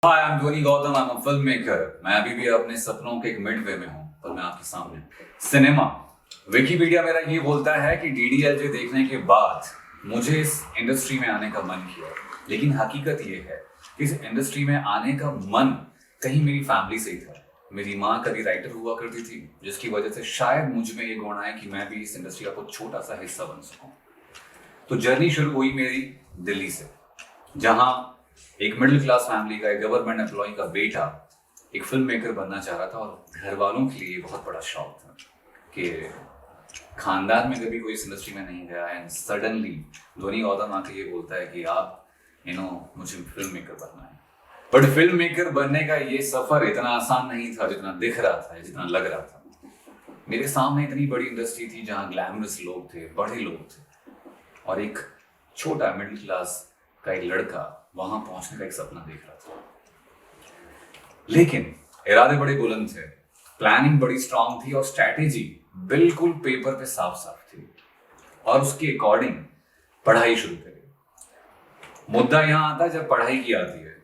Hi I am ध्वनि Gautam, I am a film maker. मैं अभी भी अपने सपनों के एक मिडवे में हूँ और मैं आपके सामने सिनेमा। विकिपीडिया मेरा ये बोलता है कि डीडीएलजे देखने के बाद मुझे इस इंडस्ट्री में आने का मन किया, लेकिन हकीकत ये है कि इस इंडस्ट्री में आने का मन कहीं मेरी फैमिली से ही था। मेरी माँ कभी राइटर हुआ करती थी, जिसकी वजह से शायद मुझ में ये गुण आया कि मैं भी इस इंडस्ट्री का कुछ छोटा सा हिस्सा बन सकूं। तो जर्नी शुरू हुई मेरी दिल्ली से, जहां एक मिडिल क्लास फैमिली का, एक गवर्नमेंट एम्प्लॉय का बेटा एक फिल्म मेकर बनना चाह रहा था। और घर वालों के लिए बहुत बड़ा शौक था कि खानदान में कभी कोई इस इंडस्ट्री में नहीं गया है, एंड सडनली ध्वनि गौतम आके ये बोलता है कि आप मुझे फिल्म मेकर बनना है। बट फिल्म मेकर बनने का ये सफर इतना आसान नहीं था जितना दिख रहा था, जितना लग रहा था। मेरे सामने इतनी बड़ी इंडस्ट्री थी जहाँ ग्लैमरस लोग थे, बड़े लोग थे, और एक छोटा मिडिल क्लास का एक लड़का वहां पहुंचने का एक सपना देख रहा था। लेकिन इरादे बड़े बुलंद थे, प्लानिंग बड़ी स्ट्रांग थी और स्ट्रैटेजी बिल्कुल पेपर पे साफ साफ थी, और उसके अकॉर्डिंग पढ़ाई शुरू करी। मुद्दा यहां आता है जब पढ़ाई की आती है।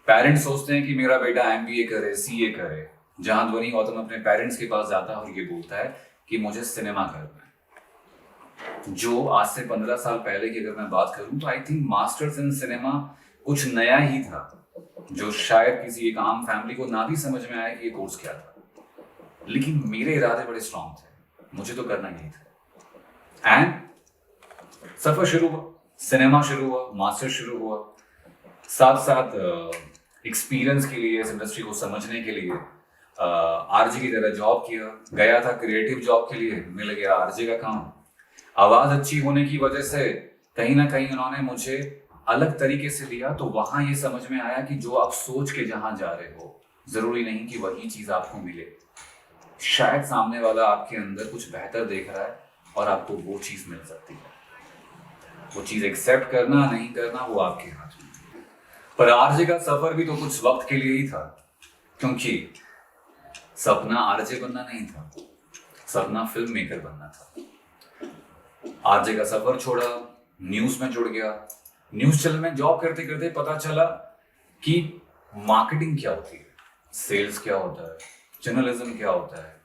पेरेंट्स सोचते हैं कि मेरा बेटा एमबीए करे, सीए करे, जहां ध्वनि गौतम अपने पेरेंट्स के पास जाता है और ये बोलता है कि मुझे सिनेमा करना है। जो आज से 15 साल पहले की अगर मैं बात करूं तो I think masters in cinema कुछ नया ही था, जो शायद किसी एक आम फैमिली को ना भी समझ में आया कि ये कोर्स क्या था। लेकिन मेरे इरादे बड़े स्ट्रांग थे, मुझे तो करना यही था। एंड सफर शुरू हुआ, सिनेमा शुरू हुआ, मास्टर शुरू हुआ, साथ साथ एक्सपीरियंस के लिए, इस इंडस्ट्री को समझने के लिए आरजे की तरह जॉब किया। गया था क्रिएटिव जॉब के लिए, मिल गया आरजे का काम। आवाज अच्छी होने की वजह से कहीं ना कहीं उन्होंने मुझे अलग तरीके से लिया, तो वहां ये समझ में आया कि जो आप सोच के जहां जा रहे हो, जरूरी नहीं कि वही चीज आपको मिले। शायद सामने वाला आपके अंदर कुछ बेहतर देख रहा है और आपको वो चीज मिल सकती है। वो चीज एक्सेप्ट करना नहीं करना वो आपके हाथ में। पर आरजे का सफर भी तो कुछ वक्त के लिए ही था, क्योंकि सपना आरजे बनना नहीं था, सपना फिल्म मेकर बनना था। आरजे का सफर छोड़ा, न्यूज में जुड़ गया। न्यूज चैनल में जॉब करते करते पता चला कि मार्केटिंग क्या होती है, सेल्स क्या होता है, जर्नलिज्म क्या होता है,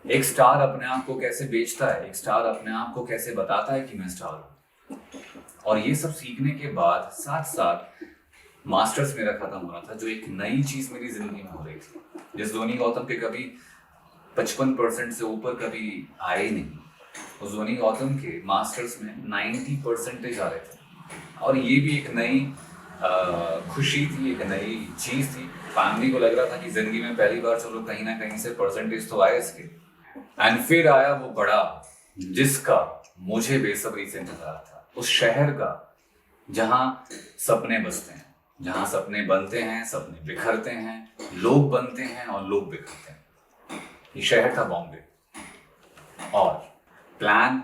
एक स्टार अपने आप को कैसे बेचता है, एक स्टार अपने आप को कैसे बताता है कि मैं स्टार हूं। और ये सब सीखने के बाद साथ साथ मास्टर्स मेरा खत्म हो रहा था, जो एक नई चीज मेरी जिंदगी में हो रही थी, जिस ध्वनि गौतम के कभी 55% से ऊपर कभी आए ही नहीं। उस ध्वनि गौतम के मास्टर्स में 90% आ रहे थे, और ये भी एक नई खुशी थी, एक नई चीज थी। फैमिली को लग रहा था कि जिंदगी में पहली बार चलो कहीं ना कहीं से परसेंटेज तो आए इसके। एंड फिर आया वो बड़ा, जिसका मुझे बेसब्री से इंतजार था, उस शहर का जहां सपने बसते हैं, जहां सपने बनते हैं, सपने बिखरते हैं, लोग बनते हैं और लोग बिखरते हैं। ये शहर था बॉम्बे। और प्लान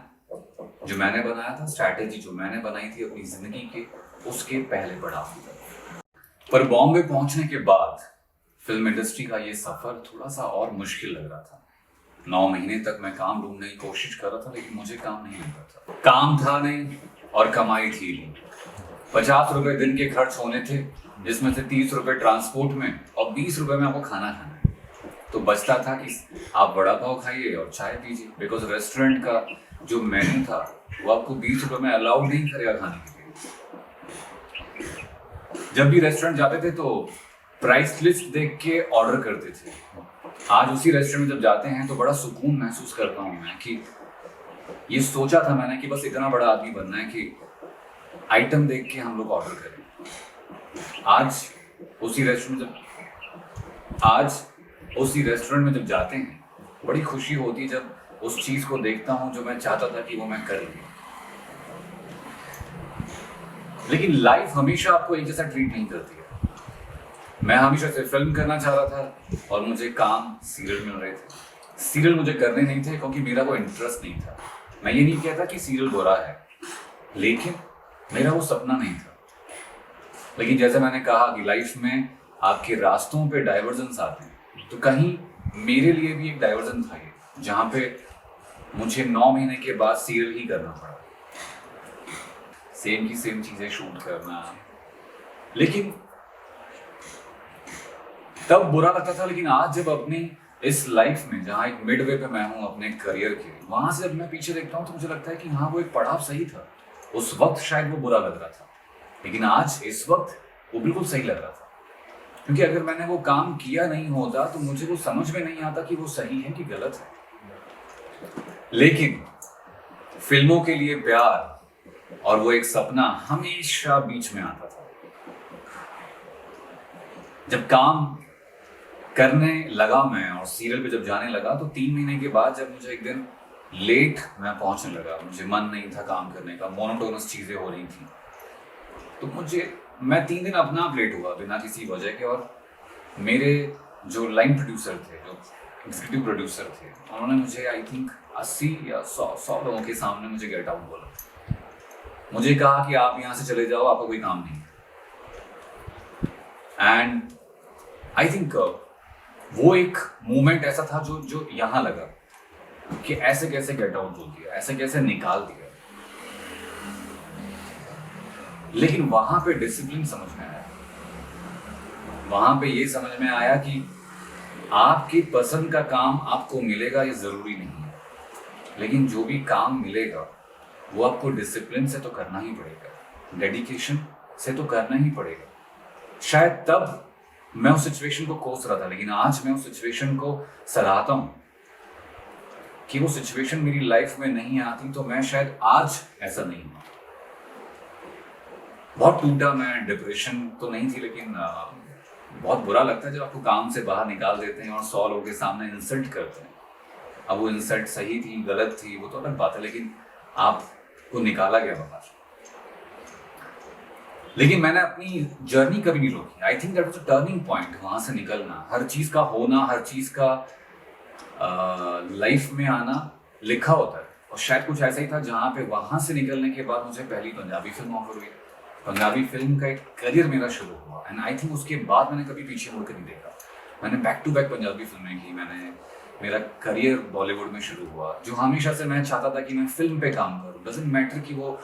जो मैंने बनाया था, स्ट्रैटेजी जो मैंने बनाई थी अपनी जिंदगी के, उसके पहले पड़ाव की तरफ। पर बॉम्बे पहुंचने के बाद फिल्म इंडस्ट्री का ये सफर थोड़ा सा और मुश्किल लग रहा था। 9 महीने तक मैं काम ढूंढने की कोशिश कर रहा था, लेकिन मुझे काम नहीं मिलता था। काम था नहीं और कमाई थी नहीं। 50 रुपए दिन के खर्च होने थे, जिसमें से 30 रुपए ट्रांसपोर्ट में और 20 रुपए में आपको खाना खाना है। तो बचता था कि आप वड़ा पाव खाइए और चाय पीजिए, बिकॉज रेस्टोरेंट का जो मेन्यू था वो आपको 20 रुपए में अलाउड नहीं करेगा खाने के लिए। जब भी रेस्टोरेंट जाते थे तो प्राइस लिस्ट देख के ऑर्डर करते थे। आज उसी रेस्टोरेंट में जब जाते हैं तो बड़ा सुकून महसूस करता हूँ मैं कि ये सोचा था मैंने कि बस इतना बड़ा आदमी बनना है कि आइटम देख के हम लोग ऑर्डर करें। आज उसी रेस्टोरेंट में जब जाते हैं, बड़ी खुशी होती है जब उस चीज को देखता हूं जो मैं चाहता था कि वो मैं कर लूं। लेकिन लाइफ हमेशा आपको एक जैसा ट्रीट नहीं करती है। मैं हमेशा से फिल्म करना चाह रहा था और मुझे काम सीरियल मिल रहे थे। सीरियल मुझे करने नहीं थे क्योंकि मेरा वो इंटरेस्ट नहीं था। मैं ये नहीं कहता कि सीरियल बुरा है, लेकिन मेरा वो सपना नहीं था। लेकिन जैसे मैंने कहा कि लाइफ में आपके रास्तों पे डाइवर्जन्स आते हैं, तो कहीं मेरे लिए भी एक डाइवर्जन था ये, जहां पे मुझे 9 महीने के बाद सीरियल ही करना पड़ा, सेम की सेम चीजें शूट करना। लेकिन तब बुरा लगता था, लेकिन आज जब अपनी इस लाइफ में जहाँ एक मिडवे पे मैं हूँ अपने करियर के, वहां से जब मैं पीछे देखता हूँ तो मुझे लगता है कि हाँ वो एक पड़ाव सही था। उस वक्त शायद वो बुरा लग रहा था, लेकिन आज इस वक्त वो बिल्कुल सही लग रहा था। क्योंकि अगर मैंने वो काम किया नहीं होता तो मुझे वो समझ में नहीं आता कि वो सही है कि गलत है। लेकिन फिल्मों के लिए प्यार और वो एक सपना हमेशा बीच में आता था। जब काम करने लगा मैं और सीरियल पे जब जाने लगा तो 3 महीने के बाद जब मुझे एक दिन लेट मैं पहुंचने लगा, मुझे मन नहीं था काम करने का, मोनोटोनस चीजें हो रही थी, तो मैं 3 दिन अपना आप लेट हुआ बिना किसी वजह के। और मेरे जो लाइन प्रोड्यूसर थे, जो एग्जीक्यूटिव प्रोड्यूसर थे, उन्होंने मुझे आई थिंक 80 या 100 लोगों के सामने मुझे गेट आउट बोला। मुझे कहा कि आप यहाँ से चले जाओ, आपका कोई काम नहीं। एंड आई थिंक वो एक मोमेंट ऐसा था जो यहाँ लगा कि ऐसे कैसे गेट आउट बोल दिया, ऐसे कैसे निकाल दिया। लेकिन वहां पे डिसिप्लिन समझ में आया। वहां पे ये समझ में आया कि आपकी पसंद का काम आपको मिलेगा ये जरूरी नहीं है, लेकिन जो भी काम मिलेगा वो आपको डिसिप्लिन से तो करना ही पड़ेगा, डेडिकेशन से तो करना ही पड़ेगा। शायद तब मैं उस सिचुएशन को कोस रहा था, लेकिन आज मैं उस सिचुएशन को सराहता हूं कि वो सिचुएशन मेरी लाइफ में नहीं आती तो मैं शायद आज ऐसा नहीं हूं। बहुत टूटा मैं, डिप्रेशन तो नहीं थी, लेकिन बहुत बुरा लगता है जब आपको काम से बाहर निकाल देते हैं और 100 लोगों के सामने इंसल्ट करते हैं। अब वो इंसल्ट सही थी गलत थी वो तो अलग बात है, लेकिन आपको निकाला गया बाहर। लेकिन मैंने अपनी जर्नी कभी नहीं रोकी। I think that was a turning point, वहां से निकलना, हर चीज का होना, हर चीज का लाइफ में आना लिखा होता है। और शायद कुछ ऐसा ही था जहाँ पे वहां से निकलने के बाद मुझे पहली पंजाबी फिल्म ऑफर हुई। पंजाबी फिल्म का एक करियर मेरा शुरू हुआ एंड आई थिंक उसके बाद मैंने कभी पीछे मुड़ कर नहीं देखा। मैंने बैक टू बैक पंजाबी फिल्में की, मेरा करियर बॉलीवुड में शुरू हुआ। जो हमेशा से मैं चाहता था कि मैं फिल्म पे काम करूँ, डजंट मैटर कि वो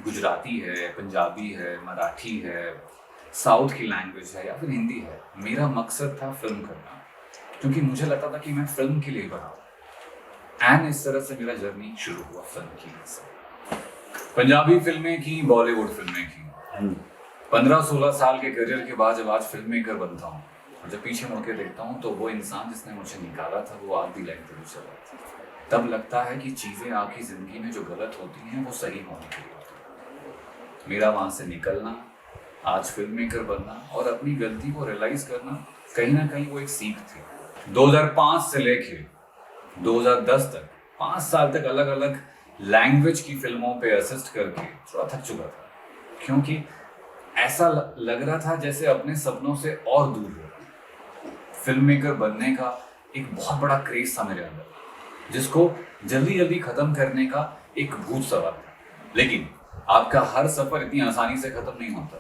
गुजराती है, पंजाबी है, मराठी है, साउथ की लैंग्वेज है या फिर हिंदी है। मेरा मकसद था फिल्म करना, क्योंकि मुझे लगता था कि मैं फिल्म के लिए बना हूँ। एंड इस तरह से मेरा जर्नी शुरू हुआ फिल्म की। पंजाबी फिल्में की, बॉलीवुड फिल्में की। 15-16 साल के करियर के बाद जब आज फिल्म मेकर बनता हूँ और जब पीछे मुड़ के देखता हूँ तो वो इंसान जिसने मुझे निकाला था वो आज भी लाइन प्रोड्यूसर है। तब लगता है कि चीज़ें आपकी ज़िंदगी में जो गलत होती हैं वो सही होने के लिए होती हैं। मेरा वहाँ से निकलना, आज फिल्म मेकर बनना और अपनी गलती को रियलाइज़ करना, कहीं ना कहीं वो एक सीख थी। 2005 से लेके 2010 तक 5 साल तक अलग अलग लैंग्वेज की फिल्मों पे असिस्ट करके थोड़ा थक चुका था, क्योंकि ऐसा लग रहा था जैसे अपने सपनों से और दूर हो रहा। फिल्म मेकर बनने का एक बहुत बड़ा क्रेज था मेरे अंदर, जिसको जल्दी जल्दी खत्म करने का एक भूत सवार था। लेकिन आपका हर सफर इतनी आसानी से खत्म नहीं होता।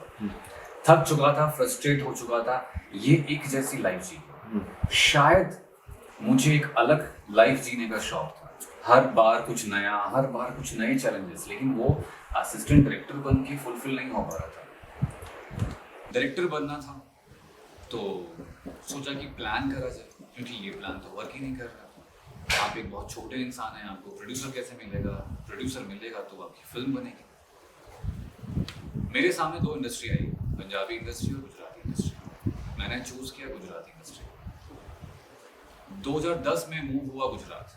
थक चुका था, फ्रस्ट्रेट हो चुका था, ये एक जैसी लाइफ जी। शायद मुझे एक अलग लाइफ जीने का शौक था, हर बार कुछ नया, हर बार कुछ नए चैलेंजेस, लेकिन वो असिस्टेंट डायरेक्टर बन के फुलफिल नहीं हो पा रहा था। डायरेक्टर बनना था तो सोचा कि प्लान करा जाए, क्योंकि ये प्लान तो वर्क ही नहीं कर रहा। आप एक बहुत छोटे इंसान हैं, आपको प्रोड्यूसर कैसे मिलेगा? प्रोड्यूसर मिलेगा तो आपकी फिल्म बनेगी। मेरे सामने 2 इंडस्ट्री आई, पंजाबी इंडस्ट्री और गुजराती इंडस्ट्री। मैंने चूज किया गुजराती इंडस्ट्री। 2010 में मूव हुआ गुजरात,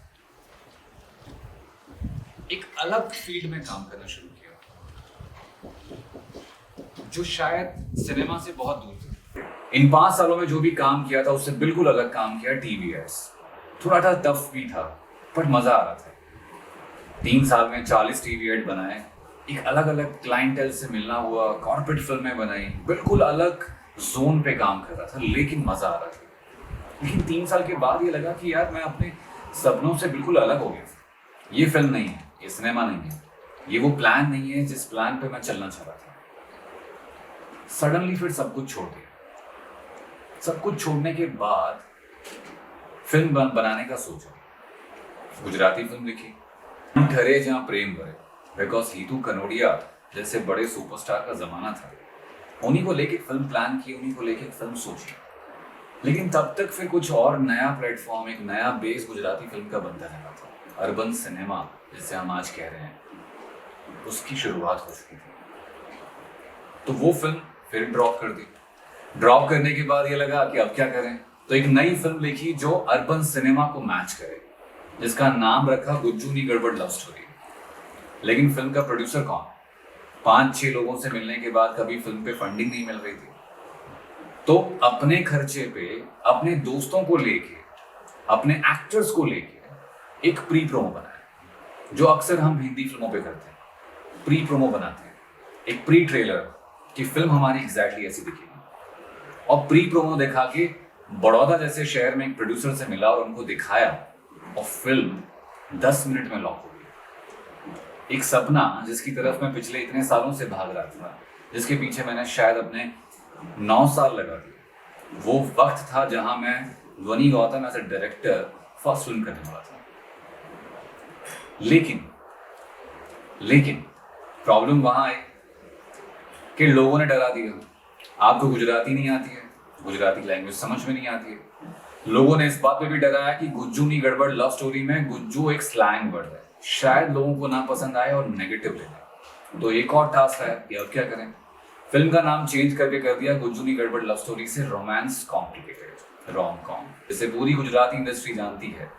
एक अलग फील्ड में काम करना शुरू किया जो शायद सिनेमा से बहुत दूर था। इन 5 सालों में जो भी काम किया था उससे बिल्कुल अलग काम किया। टीवी एड्स थोड़ा सा टफ भी था पर मजा आ रहा था। 3 साल में 40 टीवी एड बनाए, एक अलग अलग क्लाइंटेल से मिलना हुआ, कॉर्पोरेट फिल्में बनाई, बिल्कुल अलग जोन पे काम कर रहा था, लेकिन मजा आ रहा था। लेकिन 3 साल के बाद ये लगा कि यार मैं अपने सपनों से बिल्कुल अलग हो गया। ये फिल्म नहीं है, ये सिनेमा नहीं है, ये वो प्लान नहीं है जिस प्लान पे मैं चलना चाह रहा था। सडनली फिर सब कुछ छोड़ दिया। सब कुछ छोड़ने के बाद फिल्म बनाने का सोचा। गुजराती फिल्म लिखी, घरे जहाँ प्रेम भरे, बिकॉज हीतू कनोडिया जैसे बड़े सुपरस्टार का जमाना था। उन्हीं को लेके फिल्म प्लान की, उन्हीं को लेके फिल्म सोची। लेकिन तब तक फिर कुछ और नया प्लेटफॉर्म, एक नया बेस गुजराती फिल्म का बनता रहा था। अर्बन सिनेमा जिसे हम आज कह रहे हैं, उसकी शुरुआत हो चुकी थी। तो वो फिल्म फिर ड्रॉप कर दी। ड्रॉप करने के बाद ये लगा कि अब क्या करें, तो एक नई फिल्म लिखी जो अर्बन सिनेमा को मैच करे, जिसका नाम रखा गुज्जू नी गड़बड़ लव स्टोरी। लेकिन फिल्म का प्रोड्यूसर कौन? 5-6 लोगों से मिलने के बाद कभी फिल्म पे फंडिंग नहीं मिल रही थी, तो अपने खर्चे पे अपने दोस्तों को लेके, अपने एक्टर्स को लेके एक प्री प्रोमो बनाया, जो अक्सर हम हिंदी फिल्मों पे करते हैं। प्री प्रोमो बनाते हैं, एक प्री ट्रेलर कि फिल्म हमारी एग्जैक्टली ऐसी दिखेगी। और प्री प्रोमो दिखा के बड़ौदा जैसे शहर में एक प्रोड्यूसर से मिला और उनको दिखाया, और फिल्म 10 मिनट में लॉक हो गई। एक सपना जिसकी तरफ मैं पिछले इतने सालों से भाग रहा था, जिसके पीछे मैंने शायद अपने 9 साल लगा दिए, वो वक्त था जहां मैं Dhvani Gautam as a director first film करने वाला था। लेकिन प्रॉब्लम वहां आई कि लोगों ने डरा दिया। आपको गुजराती नहीं आती है, गुजराती लैंग्वेज समझ में नहीं आती है। लोगों ने इस बात पे भी डराया कि गुज्जू नी गड़बड़ लव स्टोरी में गुज्जू एक स्लैंग वर्ड है, शायद लोगों को ना पसंद आए और नेगेटिव लेना। तो एक और टास्क है कि अब क्या करें। फिल्म का नाम चेंज करके कर दिया गुज्जू नी गड़बड़ लव स्टोरी से रोमांस कॉम्प्लिकेटेड रोम कॉम, जिसे पूरी गुजराती इंडस्ट्री जानती है।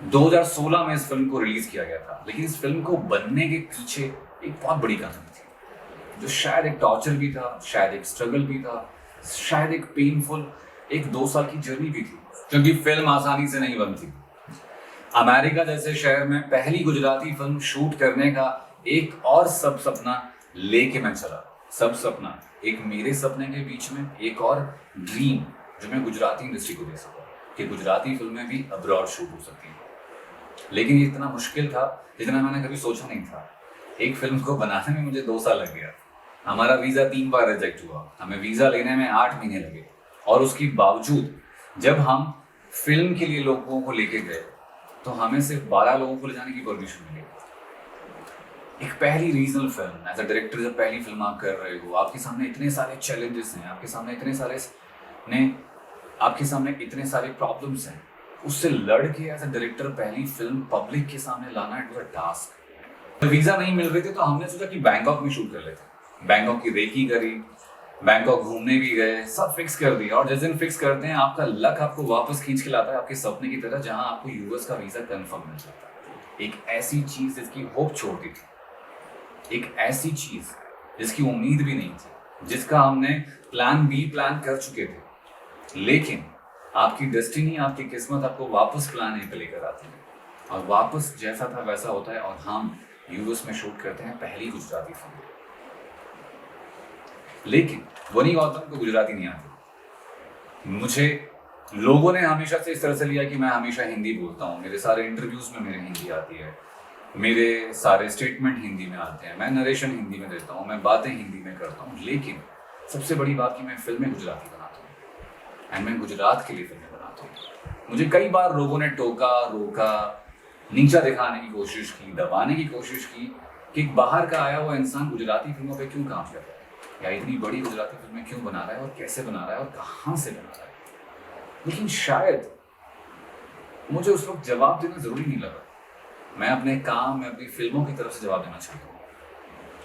2016 में इस फिल्म को रिलीज किया गया था, लेकिन इस फिल्म को बनने के पीछे एक बहुत बड़ी कहानी थी, जो शायद एक टॉर्चर भी था, शायद एक स्ट्रगल भी था, शायद एक पेनफुल 1-2 साल की जर्नी भी थी, क्योंकि फिल्म आसानी से नहीं बनती। अमेरिका जैसे शहर में पहली गुजराती फिल्म शूट करने का एक और सब सपना लेके मैं चला। सब सपना, एक मेरे सपने के बीच में एक और ड्रीम जो मैं गुजराती इंडस्ट्री को दे सका, कि गुजराती फिल्में भी अब्रॉड शूट हो सकती हैं। लेकिन ये इतना मुश्किल था जितना मैंने कभी सोचा नहीं था। एक फिल्म को बनाने में मुझे 2 साल लग गया। हमारा वीज़ा 3 बार रिजेक्ट हुआ, हमें वीज़ा लेने में 8 महीने लगे, और उसके बावजूद जब हम फिल्म के लिए लोगों को लेके गए तो हमें सिर्फ 12 लोगों को ले जाने की परमिशन मिली। एक पहली regional film, as a director जब पहली फिल्म आप कर रहे हो, आपके सामने इतने सारे चैलेंजेस हैं, आपके सामने इतने सारे प्रॉब्लम्स हैं, उससे लड़ के एज अ डायरेक्टर पहली फिल्म पब्लिक के सामने लाना, it was a task. Visa नहीं मिल रहे थे तो हमने सोचा कि बैंकॉक में शूट कर लेते। बैंकॉक की रेकी करी, बैंकॉक घूमने भी गए, सब फिक्स कर दिया। और जिस दिन फिक्स करते हैं, आपका लक आपको वापस खींच के लाता है आपके सपने की तरह, जहां आपको यूएस का वीज़ा कंफर्म मिल जाता है। एक ऐसी चीज जिसकी होप छोड़ती थी, एक ऐसी चीज जिसकी उम्मीद भी नहीं थी, जिसका हमने प्लान बी प्लान कर चुके थे। लेकिन आपकी डेस्टिनी, आपकी किस्मत आपको वापस प्लान ए पे लेकर आती है, और वापस जैसा था वैसा होता है, और हम यूएस में शूट करते हैं पहली गुजराती फिल्म। लेकिन ध्वनि गौतम को गुजराती नहीं आती। मुझे लोगों ने हमेशा से इस तरह से लिया कि मैं हमेशा हिंदी बोलता हूँ, मेरे सारे इंटरव्यूज में मेरे हिंदी आती है, मेरे सारे स्टेटमेंट हिंदी में आते हैं, मैं नरेशन हिंदी में देता हूँ, मैं बातें हिंदी में करता हूँ। लेकिन सबसे बड़ी बात कि मैं फिल्में गुजराती बनाता हूँ, एंड मैं गुजरात के लिए फिल्में बनाता हूँ। मुझे कई बार लोगों ने टोका, रोका, नीचा दिखाने की कोशिश की, दबाने की कोशिश की कि एक बाहर का आया हुआ इंसान गुजराती फिल्मों पे क्यों काम कर रहा है, या इतनी बड़ी गुजराती फिल्में क्यों बना रहा है, और कैसे बना रहा है, और कहाँ से बना रहा है। लेकिन शायद मुझे उस वक्त जवाब देना जरूरी नहीं लगा। मैं अपने काम में, अपनी फिल्मों की तरफ से जवाब देना चाहता हूँ,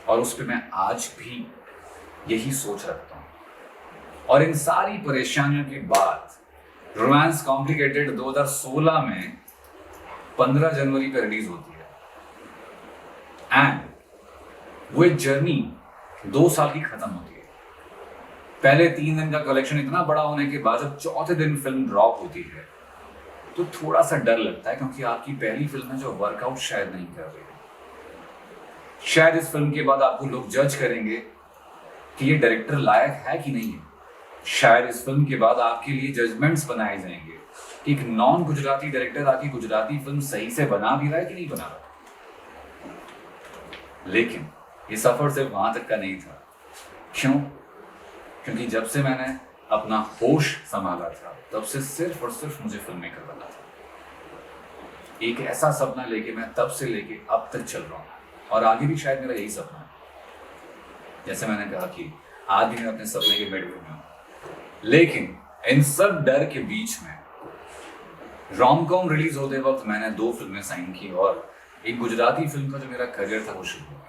और उस पर मैं आज भी यही सोच रखता हूँ। और इन सारी परेशानियों के बाद रोमांस कॉम्प्लिकेटेड 2016 में 15 जनवरी पर रिलीज होती है, एंड वो एक जर्नी 2 साल की खत्म होती है। पहले 3 दिन का कलेक्शन इतना बड़ा होने के बाद जब चौथे दिन फिल्म ड्रॉप होती है तो थोड़ा सा डर लगता है, क्योंकि आपकी पहली फिल्म है जो वर्कआउट शायद नहीं कर रही है। शायद इस फिल्म के बाद आपको लोग जज करेंगे कि ये डायरेक्टर लायक है कि नहीं है। शायद इस फिल्म के बाद आपके लिए जजमेंट्स बनाए जाएंगे कि एक नॉन गुजराती डायरेक्टर आके गुजराती फिल्म सही से बना भी रहा है कि नहीं बना रहा। लेकिन ये सफर सिर्फ वहां तक का नहीं था। क्यों? क्योंकि जब से मैंने अपना होश संभाला था, तब से सिर्फ और सिर्फ मुझे फिल्म मेकर बनना था। एक ऐसा सपना लेके मैं तब से लेके अब तक चल रहा हूँ, और आगे भी शायद मेरा यही सपना है। जैसे मैंने कहा कि आज भी मैं अपने सपने के बेडरूम में हूँ। लेकिन इन सब डर के बीच में रोम कॉम रिलीज होते वक्त मैंने 2 फिल्में साइन की और एक गुजराती फिल्म का जो मेरा करियर था वो शुरू हुआ।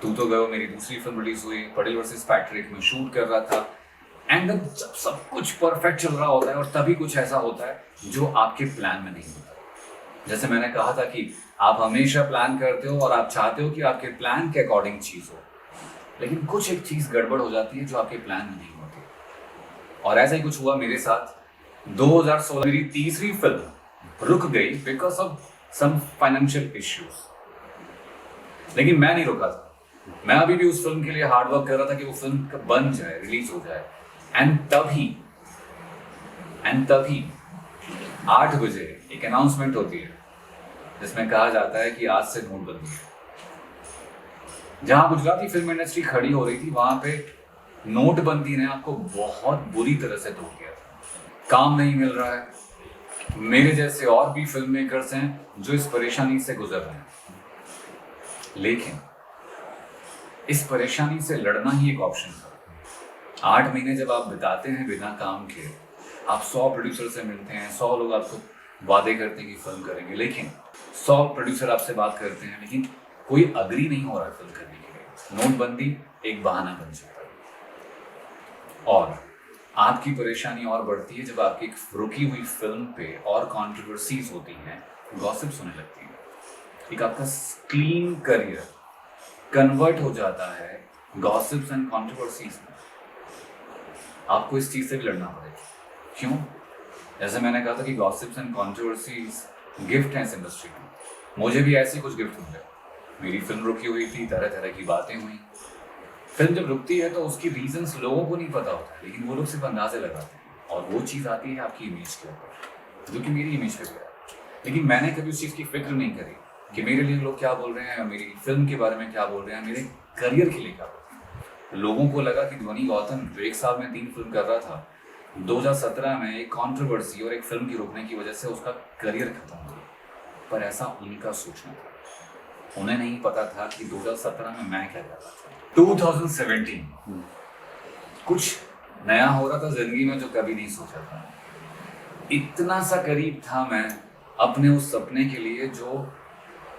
तू तो गयो मेरी दूसरी फिल्म रिलीज हुई, पटेल वर्सेस पैट्रिक में शूट कर रहा था। एंड जब सब कुछ परफेक्ट चल रहा होता है और तभी कुछ ऐसा होता है जो आपके प्लान में नहीं होता। जैसे मैंने कहा था कि आप हमेशा प्लान करते हो और आप चाहते हो कि आपके प्लान के अकॉर्डिंग चीज हो, लेकिन कुछ एक चीज गड़बड़ हो जाती है जो आपके प्लान में नहीं होती। और ऐसा ही कुछ हुआ मेरे साथ। 2016 मेरी तीसरी फिल्म रुक गई because of some financial issues, लेकिन मैं नहीं रुका था। मैं अभी भी उस फिल्म के लिए हार्ड वर्क कर रहा था कि वो फिल्म बन जाए, रिलीज हो जाए। एंड तभी 8 बजे एक अनाउंसमेंट होती है जिसमें कहा जाता है कि आज से नोटबंदी है। जहां गुजराती फिल्म इंडस्ट्री खड़ी हो रही थी वहां पे नोटबंदी ने आपको बहुत बुरी तरह से तोड़ दिया था। काम नहीं मिल रहा है। मेरे जैसे और भी फिल्म मेकर्स हैं जो इस परेशानी से गुजर रहे हैं, लेकिन इस परेशानी से लड़ना ही एक ऑप्शन था। 8 महीने जब आप बिताते हैं बिना काम के, आप 100 प्रोड्यूसर से मिलते हैं, 100 लोग आपको वादे करते हैं कि फिल्म करेंगे, लेकिन 100 प्रोड्यूसर आपसे बात करते हैं, लेकिन कोई अग्री नहीं हो रहा फिल्म करने के लिए। नोटबंदी एक बहाना बन जाता है और आपकी परेशानी और बढ़ती है जब आपकी एक रुकी हुई फिल्म पे और कॉन्ट्रोवर्सीज होती हैं, गॉसिप्स होने लगती है। एक आपका क्लीन करियर कन्वर्ट हो जाता है गॉसिप्स एंड कॉन्ट्रोवर्सीज में। आपको इस चीज से भी लड़ना पड़ेगा। क्यों? जैसे मैंने कहा था कि गॉसिप्स एंड कॉन्ट्रोवर्सीज गिफ्ट हैं इस इंडस्ट्री में। मुझे भी ऐसे कुछ गिफ्ट मिले। मेरी फिल्म रुकी हुई थी, तरह तरह की बातें हुई। फिल्म जब रुकती है तो उसकी रीजंस लोगों को नहीं पता होता, लेकिन वो लोग सिर्फ अंदाजे लगाते हैं और वो चीज़ आती है आपकी इमेज के ऊपर, जो कि मेरी इमेज पे गया। लेकिन मैंने कभी उस चीज़ की फिक्र नहीं करी कि मेरे लिए लोग क्या बोल रहे हैं, मेरी फिल्म के बारे में क्या बोल रहे हैं, मेरे करियर के लिए क्या बोल रहे हैं। लोगों को लगा कि ध्वनि गौतम जो 1 साल में 3 फिल्म कर रहा था, 2017 में एक कॉन्ट्रोवर्सी और एक फिल्म की रुकने की वजह से उसका करियर खत्म हो गया। पर ऐसा उनका सोचना था। उन्हें नहीं पता था कि 2017 में मैं क्या कर रहा था। 2017 कुछ नया हो रहा था जिंदगी में जो कभी नहीं सोचा था। इतना सा करीब था मैं अपने उस सपने के लिए जो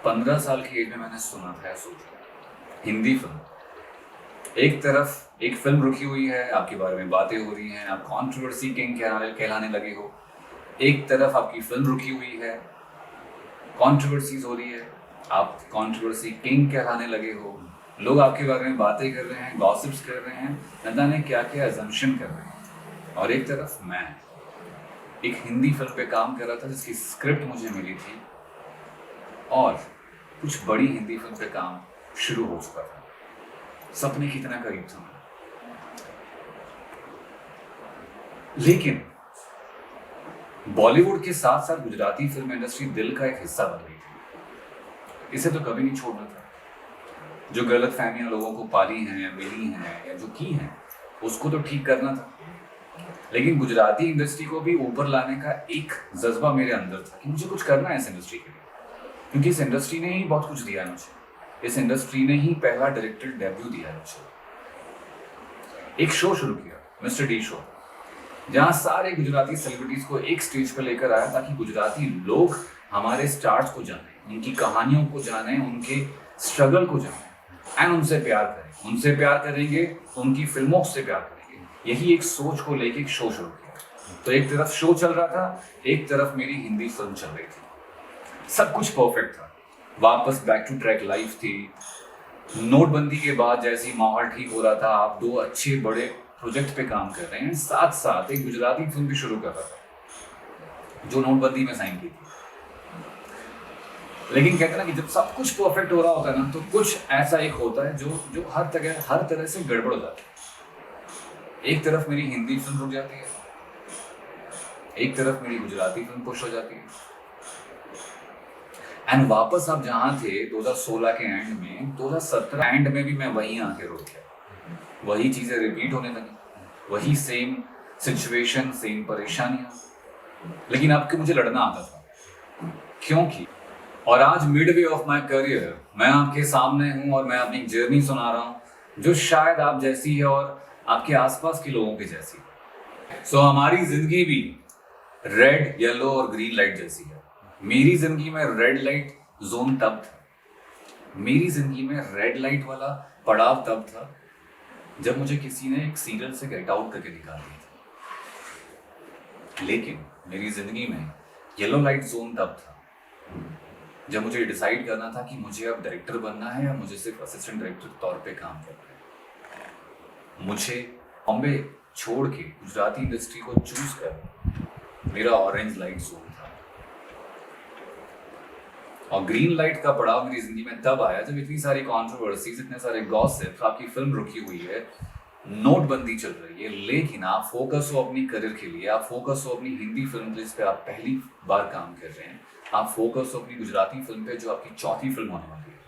15 साल की एज में मैंने सुना था या सोचा। हिंदी फिल्म, एक तरफ एक फिल्म रुकी हुई है, आपके बारे में बातें हो रही हैं, आप कॉन्ट्रोवर्सी किंग कहलाने लगे हो। एक तरफ आपकी फिल्म रुकी हुई है, कॉन्ट्रोवर्सीज हो रही है, आप कॉन्ट्रोवर्सी किंग कहलाने लगे हो। लोग आपके बारे में बातें कर रहे हैं, गॉसिप्स कर रहे हैं, न जाने क्या क्या अजम्पशन कर रहे हैं। और एक तरफ मैं एक हिंदी फिल्म पे काम कर रहा था जिसकी स्क्रिप्ट मुझे मिली थी और कुछ बड़ी हिंदी फिल्म पे काम शुरू हो चुका था। सपने की इतना करीब था मैं। लेकिन बॉलीवुड के साथ साथ गुजराती फिल्म इंडस्ट्री दिल का एक हिस्सा बन गई थी। इसे तो कभी नहीं छोड़ना था। जो गलत फहमियां लोगों को पाली हैं या मिली हैं या जो की हैं, उसको तो ठीक करना था। लेकिन गुजराती इंडस्ट्री को भी ऊपर लाने का एक जज्बा मेरे अंदर था कि मुझे कुछ करना है इस इंडस्ट्री के लिए, क्योंकि इस इंडस्ट्री ने ही बहुत कुछ दिया है मुझे। इस इंडस्ट्री ने ही पहला डायरेक्टर डेब्यू दिया है मुझे। एक शो शुरू किया, मिस्टर डी शो, जहां सारे गुजराती सेलिब्रिटीज को एक स्टेज पर लेकर आया ताकि गुजराती लोग हमारे स्टार्स को जाने, उनकी कहानियों को जाने, उनके स्ट्रगल को जाने एंड उनसे प्यार करें। उनसे प्यार करेंगे तो उनकी फिल्मों से प्यार करेंगे। यही एक सोच को लेके एक शो शुरू किया। तो एक तरफ शो चल रहा था, एक तरफ मेरी हिंदी फिल्म चल रही थी। सब कुछ परफेक्ट था। वापस बैक टू ट्रैक लाइफ थी। नोटबंदी के बाद जैसी माहौल ठीक हो रहा था, आप 2 अच्छे बड़े प्रोजेक्ट पे काम कर रहे हैं, साथ साथ एक गुजराती फिल्म भी शुरू कर रहा था जो नोटबंदी में साइन की थी। लेकिन कहते ना कि जब सब कुछ परफेक्ट हो रहा होता है ना, तो कुछ ऐसा एक होता है जो हर तरह से गड़बड़ हो जाता है। एक तरफ मेरी हिंदी फिल्म रुक जाती है, एक तरफ मेरी गुजराती फिल्म पुश हो जाती है। एंड वापस आप जहां थे 2016 के एंड में, 2017 एंड में भी मैं वहीं आके रुक गया। वही चीजें रिपीट होने लगी, वही सेम सिचुएशन, सेम परेशानियां। लेकिन अब के मुझे लड़ना आता था, क्योंकि और आज mid way of my career मैं आपके सामने हूं और मैं अपनी जर्नी सुना रहा हूं। जो शायद आप जैसी है और आपके आसपास के लोगों की जैसी है। सो हमारी जिंदगी भी रेड, येलो और ग्रीन लाइट जैसी है। मेरी जिंदगी में रेड लाइट जोन तब था, मेरी जिंदगी में रेड लाइट वाला पड़ाव तब था जब मुझे किसी ने एक सीरियल से गेट आउट करके निकाल दिया था। लेकिन मेरी जिंदगी में येलो लाइट जोन तब था जब मुझे डिसाइड करना था कि मुझे अब डायरेक्टर बनना है या मुझे सिर्फ असिस्टेंट डायरेक्टर के तौर पे काम करना है। मुझे बॉम्बे छोड़ के गुजराती इंडस्ट्री को चूज कर मेरा ऑरेंज लाइट जोन था। और ग्रीन लाइट का पड़ाव मेरी जिंदगी में तब आया जब इतनी सारी कॉन्ट्रोवर्सीज, इतने सारे गॉसिप्स, आपकी फिल्म रुकी हुई है, नोटबंदी चल रही है, लेकिन आप फोकस हो अपनी करियर के लिए, आप फोकस हो अपनी हिंदी फिल्म जिस पे आप पहली बार काम कर रहे हैं, आप फोकस हो अपनी गुजराती फिल्म पे जो आपकी चौथी फिल्म होने वाली है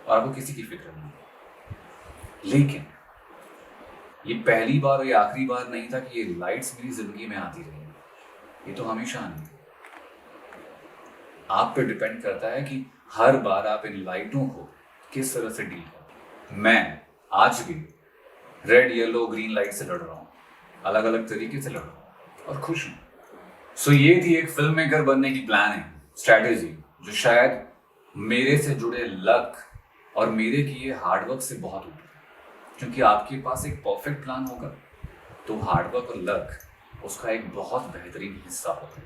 और आपको किसी की फिक्र नहीं है। लेकिन ये पहली बार और ये आखिरी बार नहीं था कि ये लाइट्स मेरी जिंदगी में आती रही, ये तो हमेशा आनी है। आप पे डिपेंड करता है कि हर बार आप इन लाइटों को किस तरह से डील करते हैं। मैं आज भी रेड, येलो, ग्रीन लाइट से लड़ रहा हूँ, अलग अलग तरीके से लड़ रहा हूँ और खुश हूँ। सो ये थी एक फिल्म मेकर बनने की प्लानिंग, स्ट्रैटेजी, जो शायद मेरे से जुड़े लक और मेरे किए हार्डवर्क से बहुत ऊपर है। क्योंकि आपके पास एक परफेक्ट प्लान होगा तो हार्डवर्क और लक उसका एक बहुत बेहतरीन हिस्सा होगा।